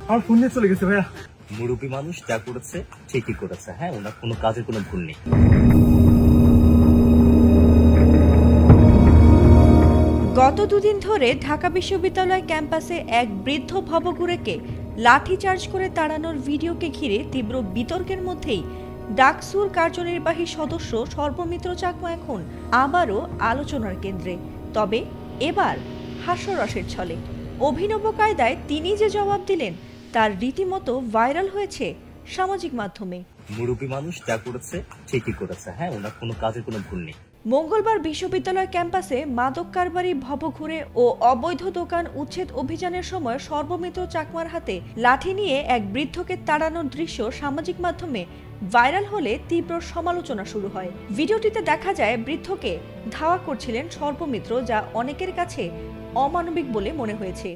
আমার ফোন নিয়ে চলে গেছে ভাইয়া। মুরব্বী মানুষ যা করেছে ঠিকই করেছে, হ্যাঁ, ওনার কোনো কাজের কোনো ভুল নেই। গত দুদিন ধরে ঢাকা বিশ্ববিদ্যালয় ক্যাম্পাসে এক বৃদ্ধ ভবঘুরেকে লাঠিচার্জ করে তাড়ানোর ভিডিওকে ঘিরে তীব্র বিতর্কের মধ্যেই ডাকসুর কার্যনির্বাহী সদস্য সর্বমিত্র চাকমা এখন আবারও আলোচনার কেন্দ্রে। তবে এবার হাস্যরসের ছলে অভিনব কায়দায় তিনি যে জবাব দিলেন তার রীতিমতো ভাইরাল হয়েছে সামাজিক মাধ্যমে। মুরব্বী মানুষ যা করেছে ঠিকই করেছে, হ্যাঁ, ওনার কোনো কাজের কোনো ভুল নেই। মঙ্গলবার বিশ্ববিদ্যালয় ক্যাম্পাসে মাদক কারবারি ভবঘুরে ও অবৈধ দোকান উচ্ছেদ অভিযানের সময় সর্বমিত্র চাকমার হাতে লাঠি নিয়ে এক বৃদ্ধকে তাড়ানোর দৃশ্য সামাজিক মাধ্যমে ভাইরাল হলে তীব্র সমালোচনা শুরু হয়। ভিডিওটিতে দেখা যায় বৃদ্ধকে ধাওয়া করছিলেন সর্বমিত্র, যা অনেকের কাছে অমানবিক বলে মনে হয়েছে।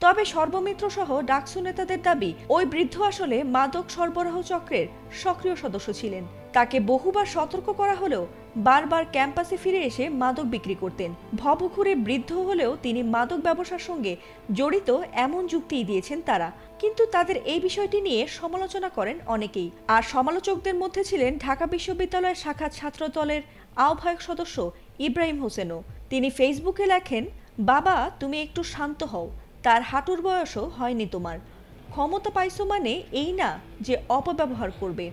তবে সর্বমিত্র সহ ডাকসু নেতাদের দাবি ওই বৃদ্ধ আসলে মাদক সরবরাহ চক্রের সক্রিয় সদস্য ছিলেন। তাকে বহুবার সতর্ক করা হলেও বারবার ক্যাম্পাসে ফিরে এসে মাদক বিক্রি করতেন। ভবঘুরে বৃদ্ধ হলেও তিনি মাদক ব্যবসার সঙ্গে জড়িত এমন যুক্তিই দিয়েছেন তারা। কিন্তু তাদের এই বিষয়টি নিয়ে সমালোচনা করেন অনেকেই। আর সমালোচকদের মধ্যে ছিলেন ঢাকা বিশ্ববিদ্যালয় শাখা ছাত্র দলের আহ্বায়ক সদস্য ইব্রাহিম হোসেনও। তিনি ফেসবুকে লেখেন, বাবা তুমি একটু শান্ত হও, তার হাঁটুর বয়সও হয়নি তোমার, ক্ষমতা পাইছো মানে এই না যে অপব্যবহার করবে।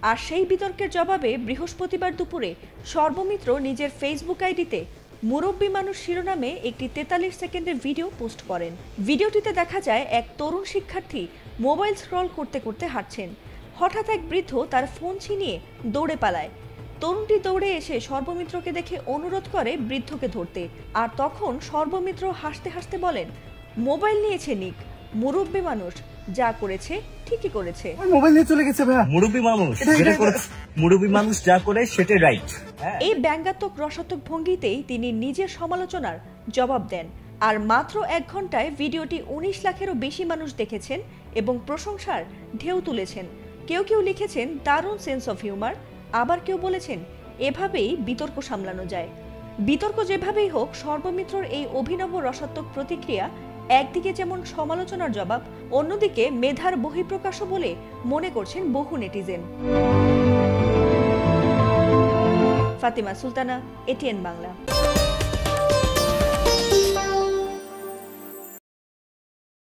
আর সেই বিতর্কের জবাবে বৃহস্পতিবার দুপুরে সর্বমিত্র নিজের ফেসবুক আইডিতে মুরব্বী মানুষ শিরোনামে একটি 43 সেকেন্ডের ভিডিও পোস্ট করেন। ভিডিওটিতে দেখা যায় এক তরুণ শিক্ষার্থী মোবাইল স্ক্রল করতে করতে হাঁটছেন। হঠাৎ এক বৃদ্ধ তার ফোন ছিনিয়ে দৌড়ে পালায়। তরুণটি দৌড়ে এসে সর্বমিত্রকে দেখে অনুরোধ করে বৃদ্ধকে ধরতে। আর তখন সর্বমিত্র হাসতে হাসতে বলেন, মোবাইল নিয়েছে নিক, মুরব্বী মানুষ যা করেছে ঠিকই করেছে। মোবাইল নিয়ে চলে গেছে ভাইয়া। মুরব্বী মানুষ যা করে সেটাই রাইট। এই ব্যঙ্গাত্মক রসাত্মক ভঙ্গিতেই তিনি নিজের সমালোচনার জবাব দেন। আর মাত্র 1 ঘন্টায় ভিডিওটি 19 লাখেরও বেশি মানুষ দেখেছেন এবং প্রশংসার ঢেউ তুলেছেন। কেউ কেউ লিখেছেন দারুণ সেন্স অফ হিউমার, আবার কেউ বলেছেন এভাবেই বিতর্ক সামলানো যায়। বিতর্ক যেভাবেই হোক, সর্বমিত্রর এই অভিনব রসাত্মক প্রতিক্রিয়া একদিকে যেমন সমালোচনার জবাব, অন্যদিকে মেধার বহিঃপ্রকাশও বলে মনে করছেন বহু নেটিজেন। ফাতিমা সুলতানা, এটিএন বাংলা।